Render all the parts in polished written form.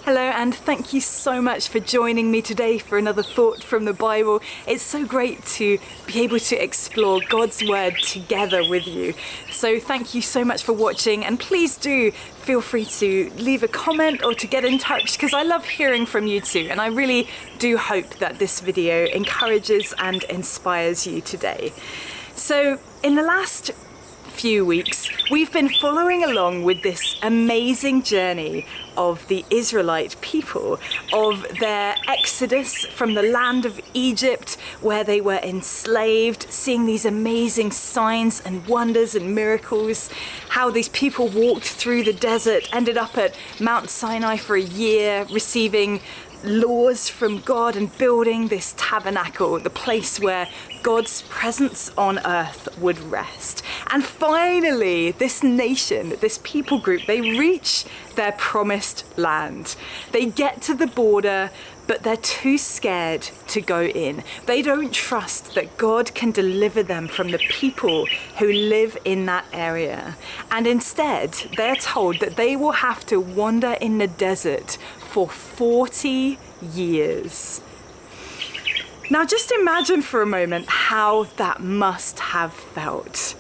Hello, and thank you so much for joining me today for another thought from the Bible. It's so great to be able to explore God's Word together with you. So thank you so much for watching, and please do feel free to leave a comment or to get in touch, because I love hearing from you too, and I really do hope that this video encourages and inspires you today. So in the last few weeks, we've been following along with this amazing journey of the Israelite people, of their exodus from the land of Egypt where they were enslaved, seeing these amazing signs and wonders and miracles, how these people walked through the desert, ended up at Mount Sinai for a year, receiving laws from God and building this tabernacle, the place where God's presence on earth would rest. And finally, this nation, this people group, they reach their promised land. They get to the border, but they're too scared to go in. They don't trust that God can deliver them from the people who live in that area. And instead, they're told that they will have to wander in the desert for 40 years. Now just imagine for a moment how that must have felt.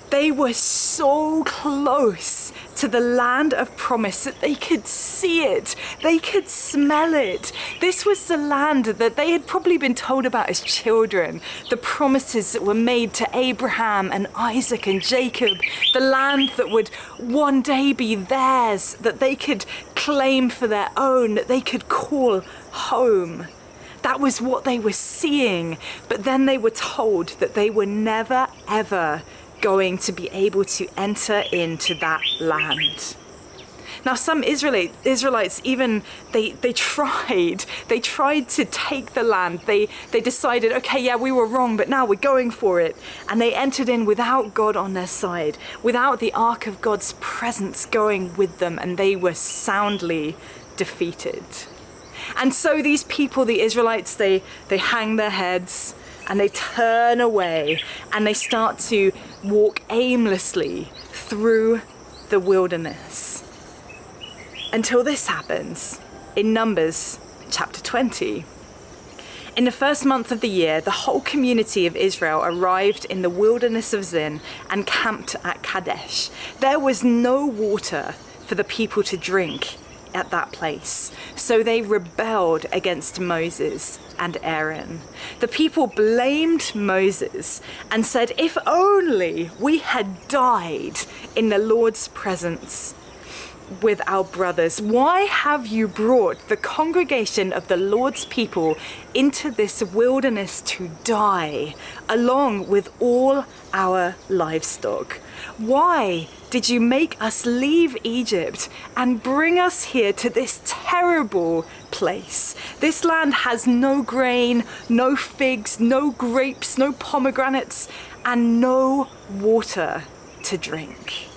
They were so close to the land of promise that they could see it, they could smell it. This was the land that they had probably been told about as children, the promises that were made to Abraham and Isaac and Jacob, the land that would one day be theirs, that they could claim for their own, that they could call home. That was what they were seeing, but then they were told that they were never ever going to be able to enter into that land. Now some Israelites even, they tried to take the land. They decided, okay, yeah, we were wrong, but now we're going for it. And they entered in without God on their side, without the ark of God's presence going with them, and they were soundly defeated. And so these people, the Israelites, they hang their heads and they turn away and they start to walk aimlessly through the wilderness. Until this happens in Numbers chapter 20. In the first month of the year, the whole community of Israel arrived in the wilderness of Zin and camped at Kadesh. There was no water for the people to drink at that place, so they rebelled against Moses and Aaron. The people blamed Moses and said, if only we had died in the Lord's presence with our brothers. Why have you brought the congregation of the Lord's people into this wilderness to die, along with all our livestock? Why did you make us leave Egypt and bring us here to this terrible place? This land has no grain, no figs, no grapes, no pomegranates, and no water to drink.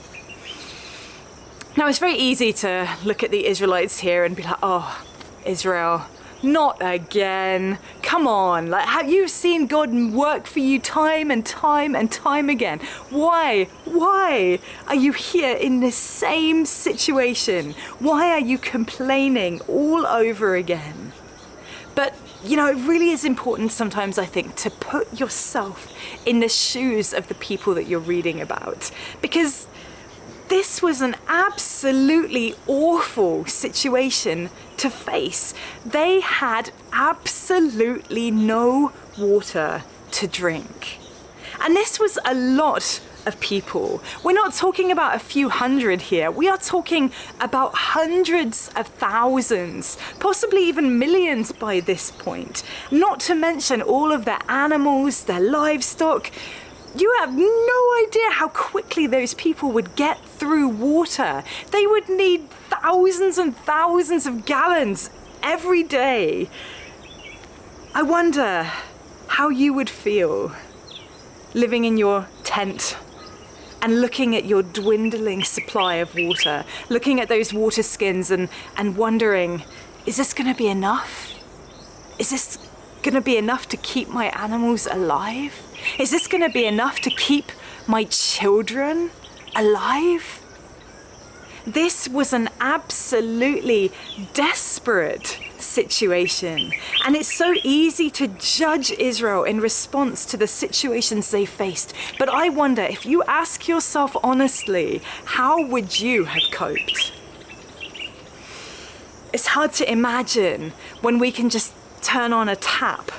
Now, it's very easy to look at the Israelites here and be like, oh, Israel, not again. Come on, like, have you seen God work for you time and time and time again? Why are you here in the same situation? Why are you complaining all over again? But you know, it really is important sometimes, I think, to put yourself in the shoes of the people that you're reading about, because this was an absolutely awful situation to face. They had absolutely no water to drink. And this was a lot of people. We're not talking about a few hundred here. We are talking about hundreds of thousands, possibly even millions by this point. Not to mention all of their animals, their livestock. You have no idea how quickly those people would get through water. They would need thousands and thousands of gallons every day. I wonder how you would feel living in your tent and looking at your dwindling supply of water, looking at those water skins and wondering, is this going to be enough? Is this going to be enough to keep my animals alive? Is this going to be enough to keep my children alive? This was an absolutely desperate situation. And it's so easy to judge Israel in response to the situations they faced. But I wonder, if you ask yourself honestly, how would you have coped? It's hard to imagine when we can just turn on a tap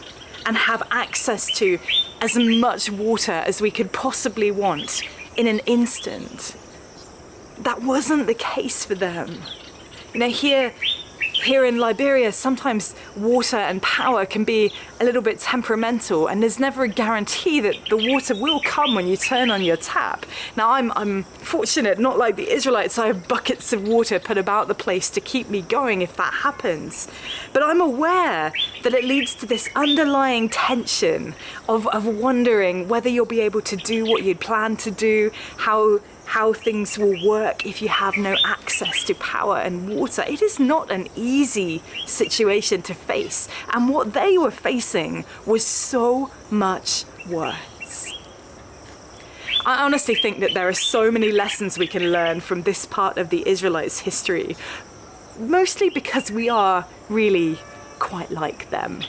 and have access to as much water as we could possibly want in an instant. That wasn't the case for them. You know, here in Liberia, sometimes water and power can be a little bit temperamental, and there's never a guarantee that the water will come when you turn on your tap. Now, I'm fortunate, not like the Israelites. I have buckets of water put about the place to keep me going if that happens. But I'm aware that it leads to this underlying tension of wondering whether you'll be able to do what you'd planned to do, how things will work if you have no access to power and water. It is not an easy situation to face, and what they were facing was so much worse. I honestly think that there are so many lessons we can learn from this part of the Israelites' history, mostly because we are really quite like them.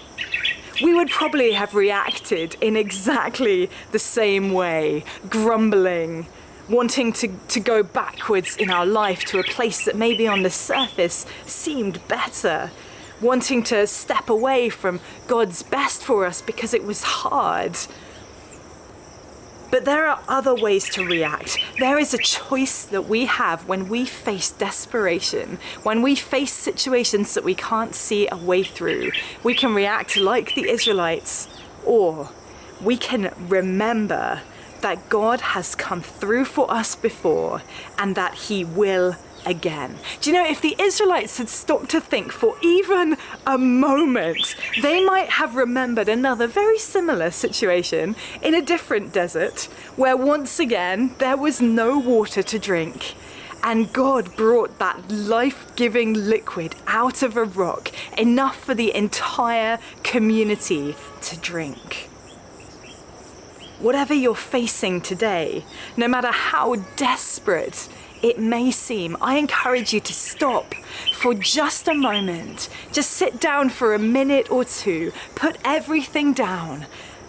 We would probably have reacted in exactly the same way, grumbling, wanting to go backwards in our life to a place that maybe on the surface seemed better, wanting to step away from God's best for us because it was hard. But there are other ways to react. There is a choice that we have when we face desperation, when we face situations that we can't see a way through. We can react like the Israelites, or we can remember that God has come through for us before and that he will again. Do you know, if the Israelites had stopped to think for even a moment, they might have remembered another very similar situation in a different desert where once again there was no water to drink. And God brought that life-giving liquid out of a rock, enough for the entire community to drink. Whatever you're facing today, no matter how desperate it may seem, I encourage you to stop for just a moment. Just sit down for a minute or two, put everything down,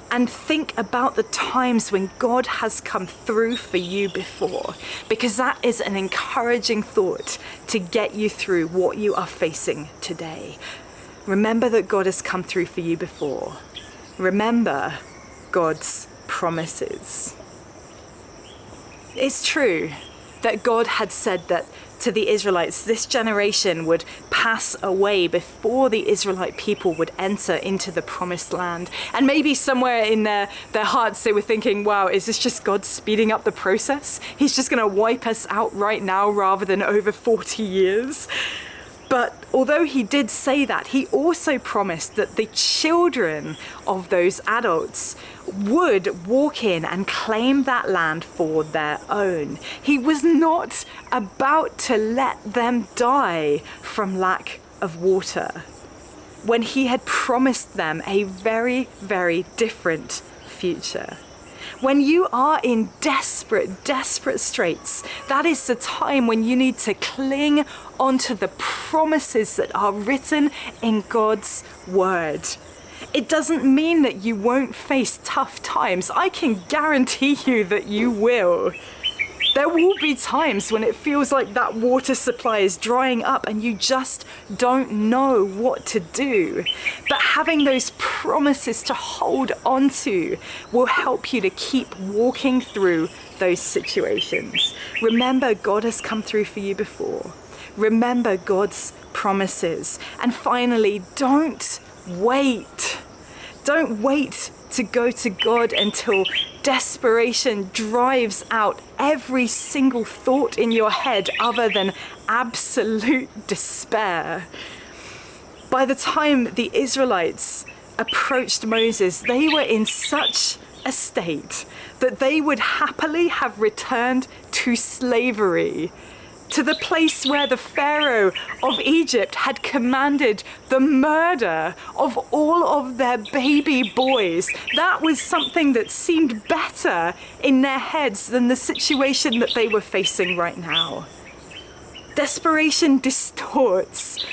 and think about the times when God has come through for you before, because that is an encouraging thought to get you through what you are facing today. Remember that God has come through for you before. Remember God's promises. It's true that God had said that to the Israelites, this generation would pass away before the Israelite people would enter into the promised land. And maybe somewhere in their hearts they were thinking, wow, is this just God speeding up the process? He's just going to wipe us out right now rather than over 40 years. But although he did say that, he also promised that the children of those adults would walk in and claim that land for their own. He was not about to let them die from lack of water, when he had promised them a very, very different future. When you are in desperate straits, that is the time when you need to cling onto the promises that are written in God's word. It doesn't mean that you won't face tough times. I can guarantee you that you will. There will be times when it feels like that water supply is drying up and you just don't know what to do. But having those promises to hold on to will help you to keep walking through those situations. Remember, God has come through for you before. Remember God's promises. And finally, don't wait. Don't wait to go to God until desperation drives out every single thought in your head other than absolute despair. By the time the Israelites approached Moses, they were in such a state that they would happily have returned to slavery, to the place where the Pharaoh of Egypt had commanded the murder of all of their baby boys. That was something that seemed better in their heads than the situation that they were facing right now. Desperation distorts.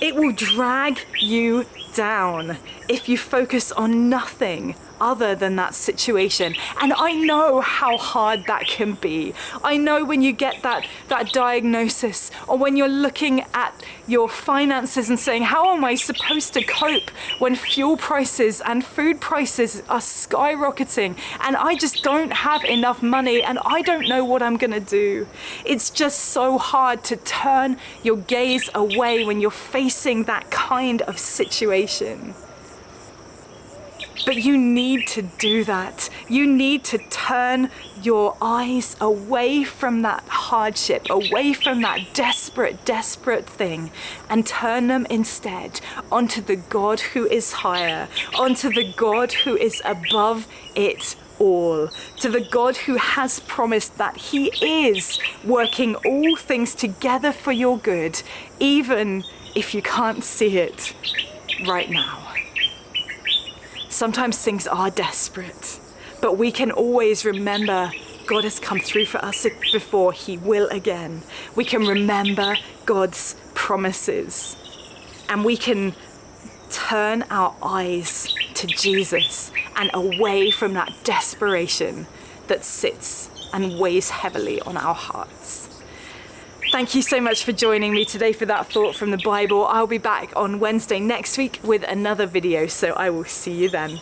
It will drag you down if you focus on nothing other than that situation. And I know how hard that can be. I know when you get that diagnosis, or when you're looking at your finances and saying, how am I supposed to cope when fuel prices and food prices are skyrocketing and I just don't have enough money and I don't know what I'm gonna do. It's just so hard to turn your gaze away when you're facing that kind of situation. But you need to do that. You need to turn your eyes away from that hardship, away from that desperate thing, and turn them instead onto the God who is higher, onto the God who is above it all, to the God who has promised that He is working all things together for your good, even if you can't see it right now. Sometimes things are desperate, but we can always remember God has come through for us before, He will again. We can remember God's promises, and we can turn our eyes to Jesus and away from that desperation that sits and weighs heavily on our hearts. Thank you so much for joining me today for that thought from the Bible. I'll be back on Wednesday next week with another video, so I will see you then.